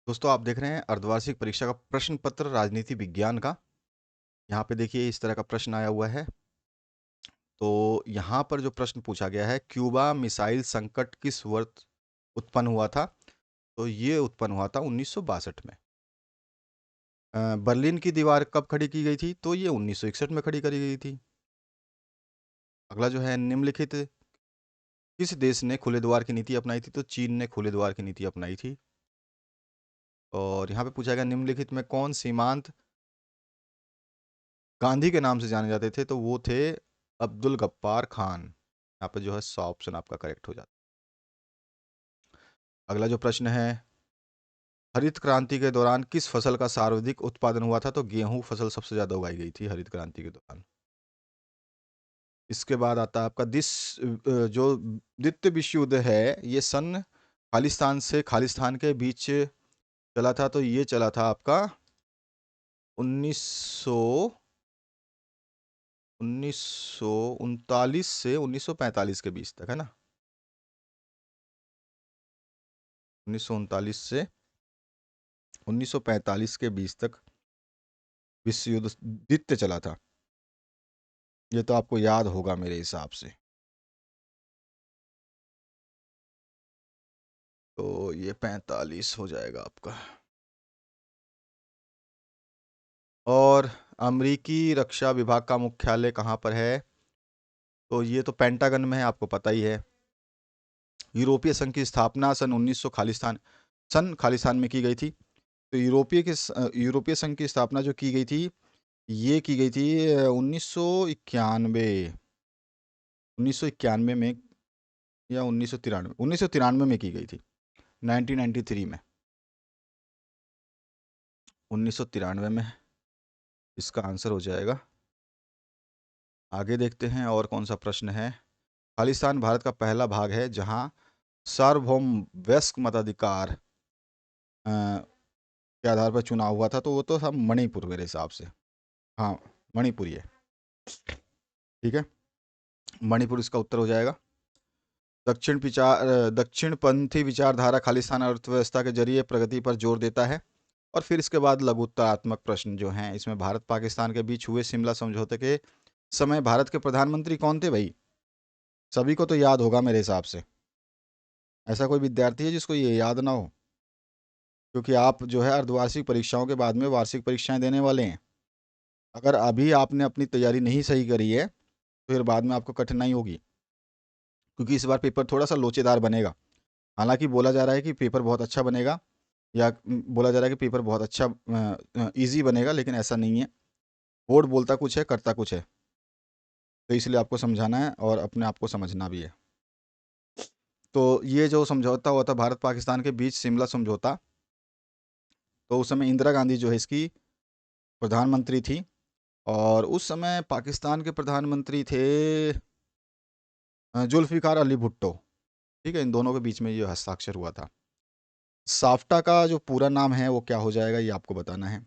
दोस्तों आप देख रहे हैं अर्धवार्षिक परीक्षा का प्रश्न पत्र राजनीति विज्ञान का। यहाँ पे देखिए इस तरह का प्रश्न आया हुआ है। तो यहाँ पर जो प्रश्न पूछा गया है, क्यूबा मिसाइल संकट किस वर्ष उत्पन्न हुआ था? तो ये उत्पन्न हुआ था 1962 में। बर्लिन की दीवार कब खड़ी की गई थी? तो ये 1961 में खड़ी करी गई थी। अगला जो है, निम्नलिखित किस देश ने खुले द्वार की नीति अपनाई थी? तो चीन ने खुले द्वार की नीति अपनाई थी। और यहाँ पे पूछा गया, निम्नलिखित में कौन सीमांत गांधी के नाम से जाने जाते थे? तो वो थे अब्दुल गफ्फार खान। यहाँ पे जो है 100 ऑप्शन आपका करेक्ट हो जाता है। अगला जो प्रश्न है, हरित क्रांति के दौरान किस फसल का सर्वाधिक उत्पादन हुआ था? तो गेहूं फसल सबसे ज्यादा उगाई गई थी हरित क्रांति के दौरान। इसके बाद आता है आपका जो द्वितीय विश्व युद्ध है, ये सन खालिस्तान से खालिस्तान के बीच चला था। तो ये चला था आपका 1939 से 1945 के बीच तक, है ना। 1939 से 1945 के बीच तक विश्व युद्ध द्वितीय चला था। ये तो आपको याद होगा मेरे हिसाब से। तो ये 45 हो जाएगा आपका। और अमेरिकी रक्षा विभाग का मुख्यालय कहाँ पर है? तो ये तो पेंटागन में है, आपको पता ही है। यूरोपीय संघ की स्थापना सन 1900 खालिस्तान में की गई थी। तो यूरोपीय संघ की स्थापना जो की गई थी, ये की गई थी 1991 में या 1993 में की गई थी। 1993 में, 1993 में इसका आंसर हो जाएगा। आगे देखते हैं और कौन सा प्रश्न है। खालिस्तान भारत का पहला भाग है जहां सार्वभौम वयस्क मताधिकार के आधार पर चुनाव हुआ था। तो वो तो था मणिपुर मेरे हिसाब से। हाँ, मणिपुर है। ठीक है, मणिपुर इसका उत्तर हो जाएगा। दक्षिणपंथी विचारधारा खालिस्तान अर्थव्यवस्था के जरिए प्रगति पर जोर देता है। और फिर इसके बाद लघुत्तरात्मक प्रश्न जो हैं, इसमें भारत पाकिस्तान के बीच हुए शिमला समझौते के समय भारत के प्रधानमंत्री कौन थे भाई? सभी को तो याद होगा मेरे हिसाब से। ऐसा कोई विद्यार्थी है जिसको ये याद ना हो? क्योंकि आप जो है अर्धवार्षिक परीक्षाओं के बाद में वार्षिक परीक्षाएं देने वाले हैं। अगर अभी आपने अपनी तैयारी नहीं सही करी है तो फिर बाद में आपको कठिनाई होगी, क्योंकि इस बार पेपर थोड़ा सा लोचेदार बनेगा। हालांकि बोला जा रहा है कि पेपर बहुत अच्छा बनेगा, या बोला जा रहा है कि पेपर बहुत अच्छा इजी बनेगा, लेकिन ऐसा नहीं है। बोर्ड बोलता कुछ है, करता कुछ है। तो इसलिए आपको समझाना है और अपने आप को समझना भी है। तो ये जो समझौता हुआ था भारत पाकिस्तान के बीच, शिमला समझौता, तो उस समय इंदिरा गांधी जो है इसकी प्रधानमंत्री थी। और उस समय पाकिस्तान के प्रधानमंत्री थे जुल्फ़िकार अली भुट्टो। ठीक है, इन दोनों के बीच में ये हस्ताक्षर हुआ था। साफ्टा का जो पूरा नाम है वो क्या हो जाएगा, ये आपको बताना है।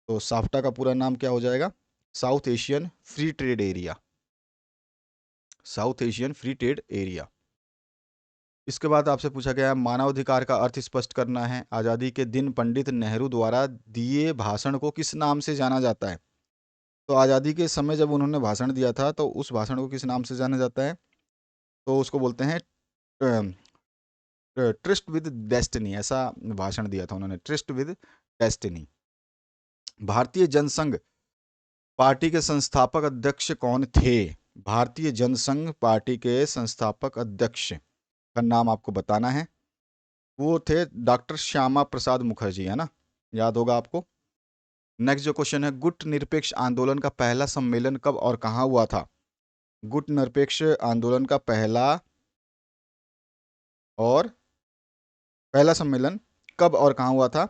तो साफ्टा का पूरा नाम क्या हो जाएगा? South Asian free trade area. South Asian free trade area. इसके बाद आपसे पूछा गया है, मानवाधिकार का अर्थ स्पष्ट करना है। आज़ादी के दिन पंडित नेहरू द्वारा दिए भाषण को किस नाम से जाना जाता है? तो आज़ादी के समय जब उन्होंने भाषण दिया था, तो उस भाषण को किस नाम से जाना जाता है? तो उसको बोलते हैं ट्रस्ट विद डेस्टिनी। ऐसा भाषण दिया था उन्होंने, ट्रस्ट विद डेस्टिनी। भारतीय जनसंघ पार्टी के संस्थापक अध्यक्ष कौन थे? भारतीय जनसंघ पार्टी के संस्थापक अध्यक्ष का नाम आपको बताना है। वो थे डॉक्टर श्यामा प्रसाद मुखर्जी, है ना, याद होगा आपको। नेक्स्ट जो क्वेश्चन है, गुट निरपेक्ष आंदोलन का पहला सम्मेलन कब और कहाँ हुआ था? गुट निरपेक्ष आंदोलन का पहला सम्मेलन कब और कहाँ हुआ था?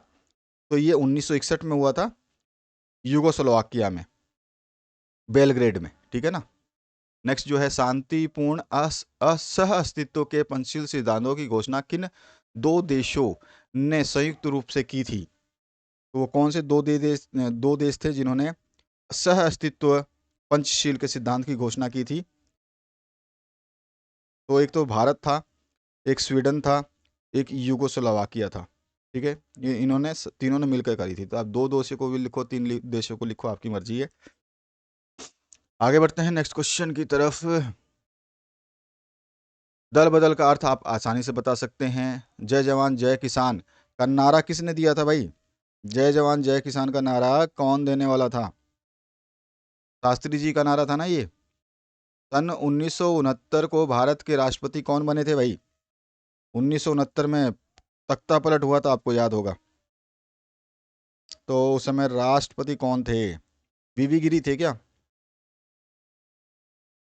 तो ये 1961 में हुआ था, यूगोस्लोवाकिया में, बेलग्रेड में। ठीक है ना। नेक्स्ट जो है, शांतिपूर्ण सह अस्तित्व के पंचशील सिद्धांतों की घोषणा किन दो देशों ने संयुक्त रूप से की थी? तो वो कौन से दो देश थे जिन्होंने सह अस्तित्व पंचशील के सिद्धांत की घोषणा की थी? तो एक तो भारत था, एक स्वीडन था, एक यूगोस्लोवाकिया था। ठीक है, ये इन्होंने तीनों ने मिलकर करी थी। तो आप दो देशों को भी लिखो, तीन देशों को लिखो, आपकी मर्जी है। आगे बढ़ते हैं नेक्स्ट क्वेश्चन की तरफ। दल बदल का अर्थ आप आसानी से बता सकते हैं। जय जवान जय किसान का नारा किसने दिया था भाई? जय जवान जय किसान का नारा कौन देने वाला था? शास्त्री जी का नारा था ना ये। सन 1969 को भारत के राष्ट्रपति कौन बने थे भाई? 1969 में तख्ता पलट हुआ था, आपको याद होगा। तो उस समय राष्ट्रपति कौन थे? बीबी गिरी थे क्या?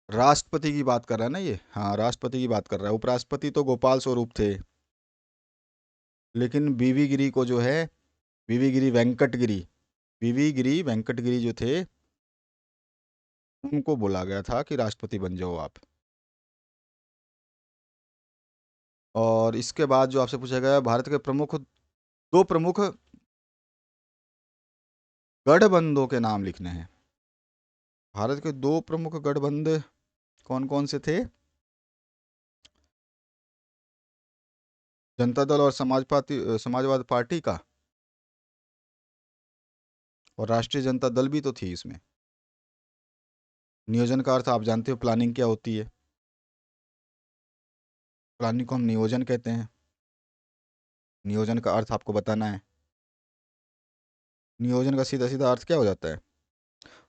राष्ट्रपति की बात कर रहा है ना ये, हाँ राष्ट्रपति की बात कर रहा है। उपराष्ट्रपति तो गोपाल स्वरूप थे, लेकिन बीबी गिरी को जो है, बीबी गिरी वेंकट गिरी, बीबी गिरी वेंकट गिरी जो थे, उनको बोला गया था कि राष्ट्रपति बन जाओ आप। और इसके बाद जो आपसे पूछा गया, भारत के प्रमुख, दो प्रमुख गठबंधों के नाम लिखने हैं। भारत के दो प्रमुख गठबंध कौन कौन से थे? जनता दल और समाजवाद पार्टी का, और राष्ट्रीय जनता दल भी तो थी इसमें। नियोजन का अर्थ आप जानते हो, प्लानिंग क्या होती है। प्लानिंग को हम नियोजन कहते हैं। नियोजन का अर्थ आपको बताना है। नियोजन का सीधा सीधा अर्थ क्या हो जाता है?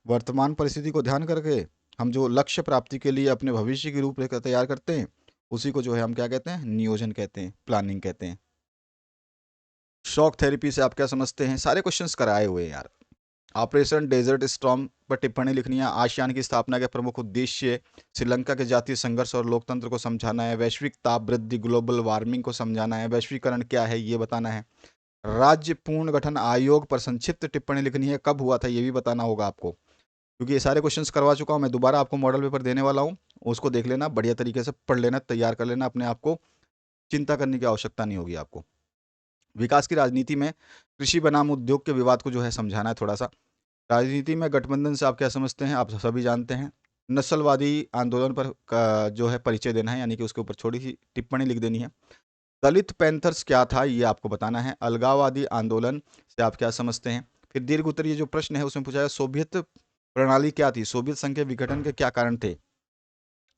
वर्तमान परिस्थिति को ध्यान करके हम जो लक्ष्य प्राप्ति के लिए अपने भविष्य की रूपरेखा तैयार करते हैं, उसी को जो है हम क्या कहते हैं? नियोजन कहते हैं, प्लानिंग कहते हैं। शॉक थेरेपी से आप क्या समझते हैं? सारे क्वेश्चंस कराए हुए हैं यार। ऑपरेशन डेजर्ट स्टॉर्म पर टिप्पणी लिखनी है। आसियान की स्थापना के प्रमुख उद्देश्य श्रीलंका के जातीय संघर्ष और लोकतंत्र को समझाना है। वैश्विक ताप वृद्धि, ग्लोबल वार्मिंग को समझाना है। वैश्वीकरण क्या है ये बताना है। राज्य पुनर्गठन आयोग पर संक्षिप्त टिप्पणी लिखनी है। कब हुआ था ये भी बताना होगा आपको, क्योंकि ये सारे क्वेश्चंस करवा चुका हूँ मैं। दोबारा आपको मॉडल पेपर देने वाला हूँ, उसको देख लेना, बढ़िया तरीके से पढ़ लेना, तैयार कर लेना अपने आप को। चिंता करने की आवश्यकता नहीं होगी आपको। विकास की राजनीति में कृषि बनाम उद्योग के विवाद को जो है समझाना है थोड़ा सा। राजनीति में गठबंधन से आप क्या समझते हैं? आप सभी जानते हैं। नस्लवादी आंदोलन पर जो है परिचय देना है, यानी कि उसके ऊपर छोटी सी टिप्पणी लिख देनी है। दलित पैंथर्स क्या था ये आपको बताना है। अलगाववादी आंदोलन से आप क्या समझते हैं? फिर दीर्घ उत्तरीय जो प्रश्न है उसमें पूछा है, सोवियत प्रणाली क्या थी? सोवियत संघ के विघटन के क्या कारण थे?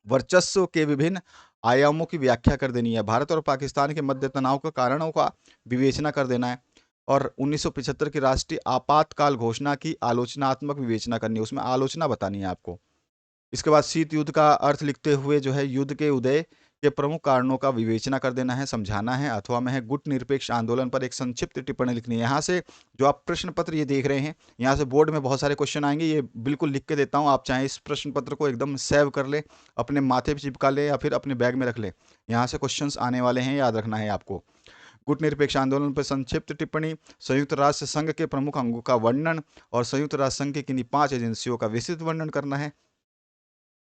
वर्चस्व के विभिन्न आयामों की व्याख्या कर देनी है। भारत और पाकिस्तान के मध्य तनाव के कारणों का विवेचना कर देना है। और 1975 की राष्ट्रीय आपातकाल घोषणा की आलोचनात्मक विवेचना करनी है, उसमें आलोचना बतानी है आपको। इसके बाद शीत युद्ध का अर्थ लिखते हुए जो है युद्ध के उदय के प्रमुख कारणों का विवेचना कर देना है, समझाना है। अथवा में है गुट निरपेक्ष आंदोलन पर एक संक्षिप्त टिप्पणी लिखनी है। यहाँ से जो आप प्रश्न पत्र ये देख रहे हैं, यहाँ से बोर्ड में बहुत सारे क्वेश्चन आएंगे, ये बिल्कुल लिख के देता हूँ। आप चाहे इस प्रश्न पत्र को एकदम सेव कर ले, अपने माथे पर चिपका ले या फिर अपने बैग में रख ले। यहाँ से क्वेश्चन आने वाले हैं, याद रखना है आपको। गुट निरपेक्ष आंदोलन पर संक्षिप्त टिप्पणी, संयुक्त राष्ट्र संघ के प्रमुख अंगों का वर्णन और संयुक्त राष्ट्र संघ की किन्हीं 5 एजेंसियों का विस्तृत वर्णन करना है।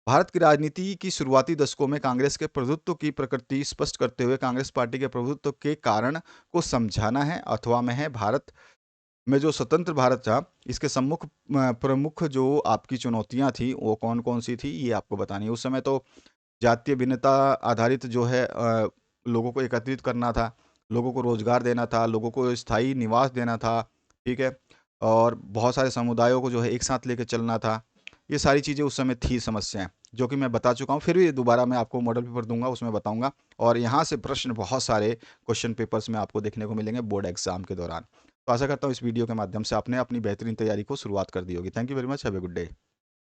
भारत की राजनीति की शुरुआती दशकों में कांग्रेस के प्रभुत्व की प्रकृति स्पष्ट करते हुए कांग्रेस पार्टी के प्रभुत्व के कारण को समझाना है। अथवा में है भारत में जो स्वतंत्र भारत था, इसके सम्मुख प्रमुख जो आपकी चुनौतियां थी वो कौन कौन सी थी ये आपको बतानी है। उस समय तो जातीय भिन्नता आधारित जो है लोगों को एकत्रित करना था, लोगों को रोजगार देना था, लोगों को स्थायी निवास देना था, ठीक है, और बहुत सारे समुदायों को जो है एक साथ लेकर चलना था। ये सारी चीज़ें उस समय थी समस्याएं, जो कि मैं बता चुका हूँ। फिर भी दोबारा मैं आपको मॉडल पेपर दूंगा, उसमें बताऊंगा। और यहाँ से प्रश्न बहुत सारे क्वेश्चन पेपर्स में आपको देखने को मिलेंगे बोर्ड एग्जाम के दौरान। तो आशा करता हूँ इस वीडियो के माध्यम से आपने अपनी बेहतरीन तैयारी को शुरुआत कर दी होगी। Thank you very much, have a good day.